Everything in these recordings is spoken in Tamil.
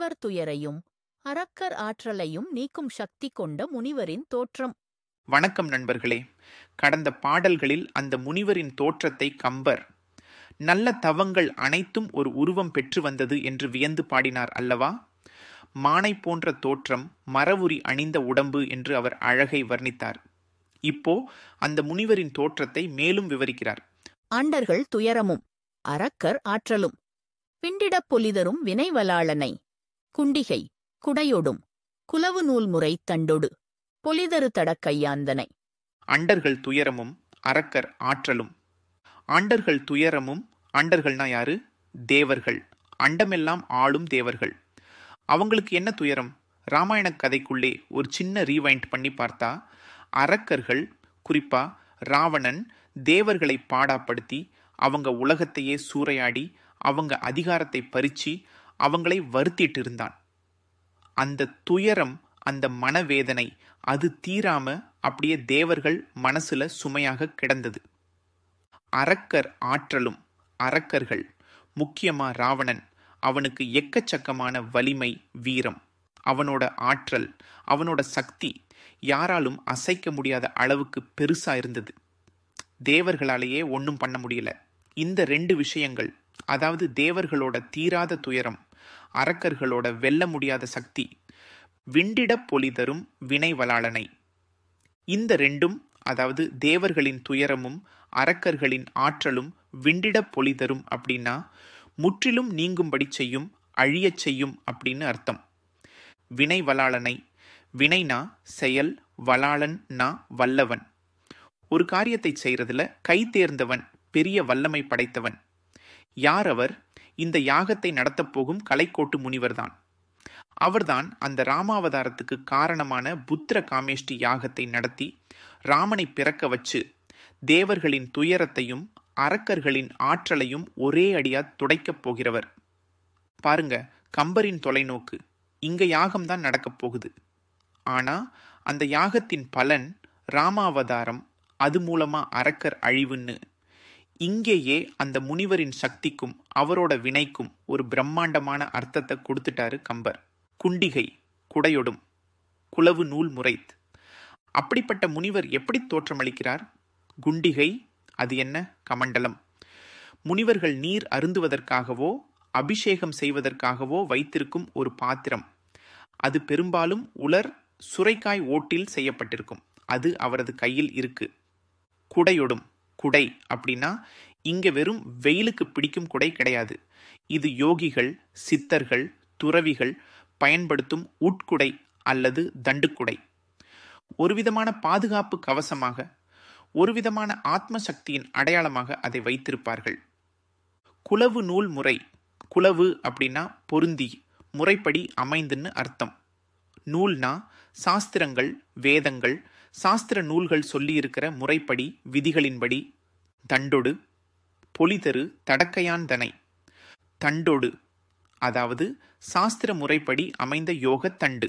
தேவர் துயரையும் அரக்கர் ஆற்றலையும் நீக்கும் சக்தி கொண்ட முனிவரின் தோற்றம். வணக்கம் நண்பர்களே. கடந்த பாடல்களில் அந்த முனிவரின் தோற்றத்தை கம்பர் நல்ல தவங்கள் அனைத்தும் ஒரு உருவம் பெற்று வந்தது என்று வியந்து பாடினார் அல்லவா? மானை போன்ற தோற்றம், மரவுரி அணிந்த உடம்பு என்று அவர் அழகை வர்ணித்தார். இப்போ அந்த முனிவரின் தோற்றத்தை மேலும் விவரிக்கிறார். ஆண்டர்கள் துயரமும் அரக்கர் ஆற்றலும் பிண்டிடப் பொலிதரும் வினைவலாளனை குண்டிகை குடையொடும் குலவு நூல் முறை தண்டொடு பொலிதரு தடக்கையாந்தனை. அண்டர்கள் துயரமும் அரக்கர் ஆற்றலும். ஆண்டர்கள் துயரமும், ஆண்டர்கள்னா யாரு? தேவர்கள், அண்டமெல்லாம் ஆளும் தேவர்கள். அவங்களுக்கு என்ன துயரம்? ராமாயண கதைக்குள்ளே ஒரு சின்ன ரீவைண்ட் பண்ணி பார்த்தா, அரக்கர்கள், குறிப்பா ராவணன், தேவர்களை பாடாப்படுத்தி அவங்க உலகத்தையே சூறையாடி அவங்க அதிகாரத்தை பறிச்சு அவங்களை வருத்திட்டு இருந்தான். அந்த துயரம், அந்த மனவேதனை, அது தீராம அப்படியே தேவர்கள் மனசுல சுமையாக கிடந்தது. அரக்கர் ஆற்றலும். அரக்கர்கள், முக்கியமா ராவணன், அவனுக்கு எக்கச்சக்கமான வலிமை, வீரம், அவனோட ஆற்றல், அவனோட சக்தி யாராலும் அசைக்க முடியாத அளவுக்கு பெருசா இருந்தது. தேவர்களாலேயே ஒன்றும் பண்ண முடியல. இந்த ரெண்டு விஷயங்கள், அதாவது தேவர்களோட தீராத துயரம், அரக்கர்களோட வெல்ல முடியாத சக்தி, விண்டிட பொலிதரும் வினைவலாளனை, இந்த ரெண்டும், அதாவது தேவர்களின் துயரமும் அரக்கர்களின் ஆற்றலும் விண்டிட பொலிதரும் அப்படின்னா முற்றிலும் நீங்கும்படி செய்யும், அழியச் செய்யும் அப்படின்னு அர்த்தம். வினைவலாளனை, வினைனா செயல், வலாளன்னா வல்லவன். ஒரு காரியத்தை செய்யறதுல கை தேர்ந்தவன், பெரிய வல்லமை படைத்தவன். யார் அவர்? இந்த யாகத்தை நடத்தப் போகும் கலைக்கோட்டு முனிவர்தான். அவர்தான் அந்த ராமாவதாரத்துக்கு காரணமான புத்திர காமேஷ்டி யாகத்தை நடத்தி ராமனை பிறக்க வச்சு தேவர்களின் துயரத்தையும் அரக்கர்களின் ஆற்றலையும் ஒரே அடியா துடைக்கப் போகிறவர். பாருங்க, கம்பரின் தொலைநோக்கு. இங்க யாகம்தான் நடக்கப் போகுது. ஆனா அந்த யாகத்தின் பலன் ராமாவதாரம், அது மூலமா அரக்கர் அழிவுன்னு இங்கேயே அந்த முனிவரின் சக்திக்கும் அவரோட வினைக்கும் ஒரு பிரம்மாண்டமான அர்த்தத்தை கொடுத்துட்டாரு கம்பர். குண்டிகை குடையொடும் குலவு நூல் முறைத். அப்படிப்பட்ட முனிவர் எப்படி தோற்றமளிக்கிறார்? குண்டிகை, அது என்ன? கமண்டலம். முனிவர்கள் நீர் அருந்துவதற்காகவோ அபிஷேகம் செய்வதற்காகவோ வைத்திருக்கும் ஒரு பாத்திரம். அது பெரும்பாலும் உலர் சுரைக்காய் ஓட்டில் செய்யப்பட்டிருக்கும். அது அவரது கையில் இருக்கு. குடையொடும். குடை அப்படின்னா இங்க வெறும் வெயிலுக்கு பிடிக்கும் குடை கிடையாது. இது யோகிகள், சித்தர்கள், துறவிகள் பயன்படுத்தும் உட்குடை அல்லது தண்டுக்குடை. ஒருவிதமான பாதுகாப்பு கவசமாக, ஒருவிதமான ஆத்ம சக்தியின் அடையாளமாக அதை வைத்திருப்பார்கள். குலவு நூல் முறை. குலவு அப்படின்னா பொருந்தி, முறைப்படி அமைந்துன்னு அர்த்தம். நூல்னா சாஸ்திரங்கள், வேதங்கள், சாஸ்திர நூல்கள் சொல்லியிருக்கிற முறைப்படி, விதிகளின்படி. தண்டொடு பொலிதரு தடக்கையாந்தனை. தண்டொடு அதாவது சாஸ்திர முறைப்படி அமைந்த யோக தண்டு,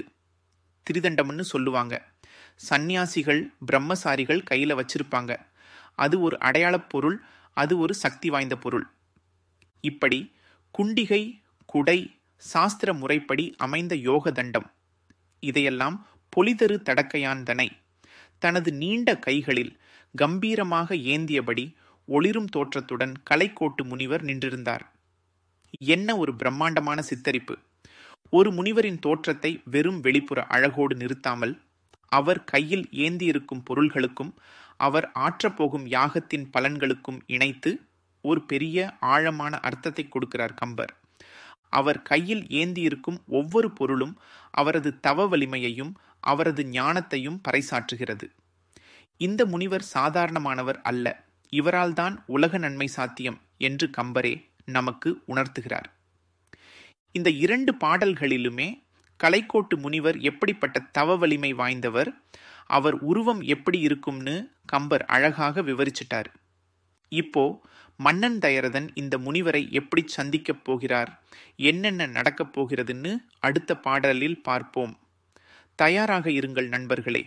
திரிதண்டம்னு சொல்லுவாங்க. சந்நியாசிகள், பிரம்மசாரிகள் கையில வச்சிருப்பாங்க. அது ஒரு அடையாளப் பொருள், அது ஒரு சக்தி வாய்ந்த பொருள். இப்படி குண்டிகை, குடை, சாஸ்திர முறைப்படி அமைந்த யோக தண்டம், இதையெல்லாம் பொலிதரு தடக்கையாந்தனை தனது நீண்ட கைகளில் கம்பீரமாக ஏந்தியபடி ஒளிரும் தோற்றத்துடன் கலைக்கோட்டு முனிவர் நின்றிருந்தார். என்ன ஒரு பிரம்மாண்டமான சித்தரிப்பு! ஒரு முனிவரின் தோற்றத்தை வெறும் வெளிப்புற அழகோடு நிறுத்தாமல், அவர் கையில் ஏந்தியிருக்கும் பொருள்களுக்கும் அவர் ஆற்றப்போகும் யாகத்தின் பலன்களுக்கும் இணைத்து ஒரு பெரிய ஆழமான அர்த்தத்தை கொடுக்கிறார் கம்பர். அவர் கையில் ஏந்தியிருக்கும் ஒவ்வொரு பொருளும் அவரது தவ வலிமையையும் அவரது ஞானத்தையும் பறைசாற்றுகிறது. இந்த முனிவர் சாதாரணமானவர் அல்ல, இவரால் தான் உலக நன்மை சாத்தியம் என்று கம்பரே நமக்கு உணர்த்துகிறார். இந்த இரண்டு பாடல்களிலுமே கலைக்கோட்டு முனிவர் எப்படிப்பட்ட தவ வலிமை வாய்ந்தவர், அவர் உருவம் எப்படி இருக்கும்னு கம்பர் அழகாக விவரிச்சிட்டார். இப்போ மன்னன் தயரதன் இந்த முனிவரை எப்படி சந்திக்கப் போகிறார், என்னென்ன நடக்கப் போகிறதுன்னு அடுத்த பாடலில் பார்ப்போம். தயாராக இருங்கள் நண்பர்களே.